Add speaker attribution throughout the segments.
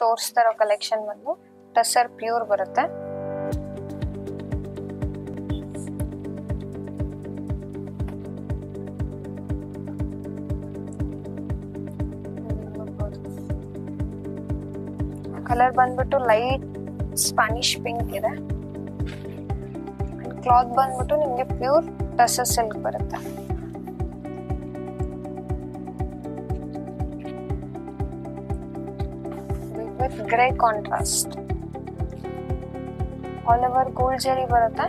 Speaker 1: ತೋರಿಸ್ತಾ ಇರೋ ಕಲೆಕ್ಷನ್ ಬಂದು ಟಸರ್ ಪ್ಯೂರ್ ಬರುತ್ತೆ. ಕಲರ್ ಬಂದ್ಬಿಟ್ಟು ಲೈಟ್ ಸ್ಪ್ಯಾನಿಶ್ ಪಿಂಕ್ ಇದೆ. ಕ್ಲಾತ್ ಬಂದ್ಬಿಟ್ಟು ನಿಮ್ಗೆ ಪ್ಯೂರ್ ಟಸರ್ ಸಿಲ್ಕ್ ಬರುತ್ತೆ. With grey contrast all over gold zari ಬರುತ್ತೆ.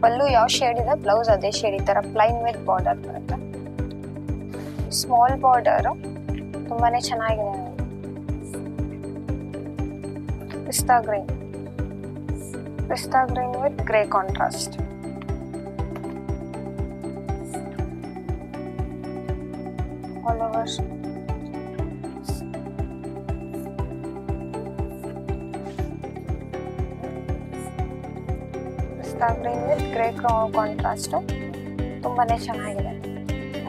Speaker 1: ಪಲ್ಲು ಯಾವ ಶೇಡ್ ಇದೆ, ಬ್ಲೌಸ್ ಅದೇ ಶೇಡ್, ಈ ತರ ಪ್ಲೈನ್ ವಿತ್ ಬಾರ್ಡರ್ ಬರುತ್ತೆ. ಸ್ಮಾಲ್ ಬಾರ್ಡರ್ ತುಂಬಾನೇ ಚೆನ್ನಾಗಿದೆ. Pista green with grey contrast. All over pista green with grey contrast ತುಂಬಾನೇ ಚೆನ್ನಾಗಿದೆ.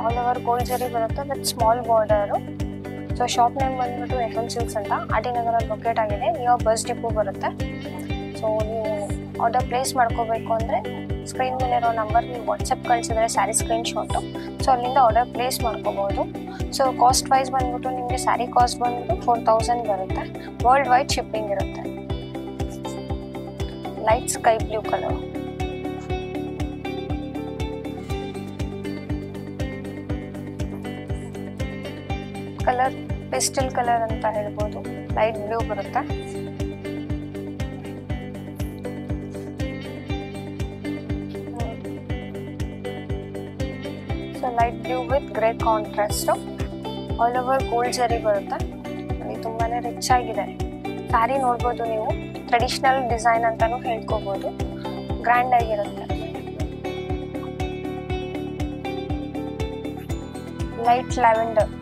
Speaker 1: ಆಲ್ ಓವರ್ ಗೋಲ್ಡ್ ಜರಿ ಬರುತ್ತೆ with small border. So shop name ಬಂದ್ಬಿಟ್ಟು FM ಸಿಲ್ಕ್ಸ್ ಅಂತ ಆರ್.ಟಿ. ನಗರಲ್ಲಿ ಲೊಕೇಟ್ ಆಗಿದೆ. ನಿಯರ್ ಬಸ್ ಡಿಪೋ ಬರುತ್ತೆ. ಸೊ ನೀವು ಆರ್ಡರ್ ಪ್ಲೇಸ್ ಮಾಡ್ಕೋಬೇಕು ಅಂದರೆ ಸ್ಕ್ರೀನ್ ಮೇಲೆ ಇರೋ ನಂಬರ್ ನೀವು ವಾಟ್ಸಪ್ ಕಳಿಸಿದ್ರೆ ಸ್ಯಾರಿ ಸ್ಕ್ರೀನ್ ಶಾಟು, ಸೊ ಅಲ್ಲಿಂದ ಆರ್ಡರ್ ಪ್ಲೇಸ್ ಮಾಡ್ಕೋಬೋದು. ಸೊ ಕಾಸ್ಟ್ ವೈಸ್ ಬಂದ್ಬಿಟ್ಟು ನಿಮಗೆ ಸ್ಯಾರಿ ಕಾಸ್ಟ್ ಬಂದ್ಬಿಟ್ಟು 4000 ಬರುತ್ತೆ. ವರ್ಲ್ಡ್ ವೈಡ್ ಶಿಪ್ಪಿಂಗ್ ಇರುತ್ತೆ. Light sky blue colour, colour pastel colour ಅಂತ ಹೇಳ್ಬೋದು. ಲೈಟ್ ಬ್ಲೂ ಬರುತ್ತೆ. So light blue with grey contrast. All over gold zari ಬರುತ್ತೆ. ನೋಡಿ ತುಂಬಾನೇ ರಿಚ್ ಆಗಿದೆ. ಸ್ಯಾರಿ ನೋಡ್ಬೋದು ನೀವು, ಟ್ರೆಡಿಷನಲ್ ಡಿಸೈನ್ ಅಂತಾನು ಹೇಳ್ಕೋಬಹುದು. ಗ್ರ್ಯಾಂಡ್ ಆಗಿರುತ್ತೆ. Light lavender,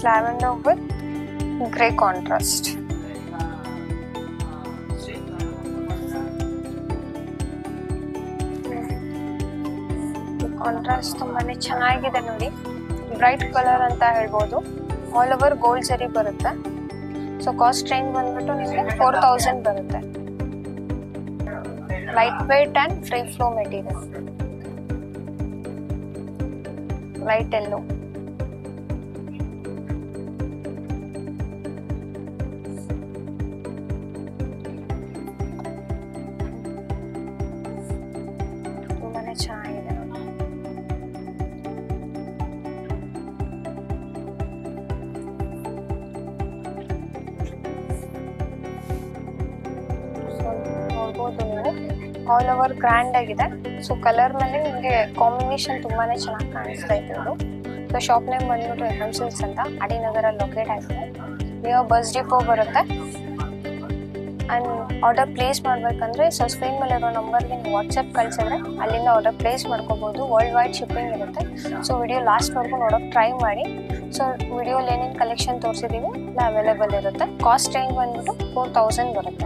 Speaker 1: lavender with grey contrast. Contrast ತುಂಬಾನೇ ಚೆನ್ನಾಗಿದೆ ನೋಡಿ. ಬ್ರೈಟ್ ಕಲರ್ ಅಂತ ಹೇಳ್ಬೋದು. ಆಲ್ ಓವರ್ ಗೋಲ್ಡ್ ಜರಿ ಬರುತ್ತೆ. ಸೊ ಕಾಸ್ಟ್ ರೇಂಜ್ ಬಂದ್ಬಿಟ್ಟು ನಿಮಗೆ 4000 ಬರುತ್ತೆ. Light weight and free flow material. Light ಎಲ್ಲೋ, ಚೆನ್ನಾಗಿದೆ. ನೋಡ್ಬೋದು ನೀವು, ಆಲ್ ಓವರ್ ಗ್ರ್ಯಾಂಡ್ ಆಗಿದೆ. ಸೊ ಕಲರ್ ಮೇಲೆ ನಿಮಗೆ ಕಾಂಬಿನೇಷನ್ ತುಂಬಾನೇ ಚೆನ್ನಾಗಿ ಕಾಣಿಸ್ತಾ ಇದೆ ಇದು. ಸೊ ಶಾಪ್ ನೇಮ್ ಬಂದ್ಬಿಟ್ಟು FM ಸಿಲ್ಕ್ಸ್ ಅಂತ ಆರ್.ಟಿ. ನಗರಲ್ಲಿ ಲೊಕೇಟ್ ಆಗಿದೆ. ನಿಯರ್ ಬಸ್ ಡಿಪೋ ಬರುತ್ತೆ. ಆ್ಯಂಡ್ ಆರ್ಡರ್ ಪ್ಲೇಸ್ ಮಾಡಬೇಕಂದ್ರೆ ಸೊ ಸ್ಕ್ರೀನ್ ಮೇಲೆ ಇರೋ ನಂಬರ್ಗೆ ನೀವು ವಾಟ್ಸಪ್ ಕಳಿಸಿದ್ರೆ ಅಲ್ಲಿಂದ ಆರ್ಡರ್ ಪ್ಲೇಸ್ ಮಾಡ್ಕೋಬೋದು. ವರ್ಲ್ಡ್ ವೈಡ್ ಶಿಪ್ಪಿಂಗ್ ಇರುತ್ತೆ. ಸೊ ವಿಡಿಯೋ ಲಾಸ್ಟ್ವರೆಗೂ ನೋಡೋಕೆ ಟ್ರೈ ಮಾಡಿ. ಸೊ ವಿಡಿಯೋಲಿ ಏನೇನು ಕಲೆಕ್ಷನ್ ತೋರಿಸಿದ್ದೀವಿ ಎಲ್ಲ ಅವೈಲೇಬಲ್ ಇರುತ್ತೆ. ಕಾಸ್ಟ್ ರೇಂಜ್ ಬಂದ್ಬಿಟ್ಟು 4000 ಬರುತ್ತೆ.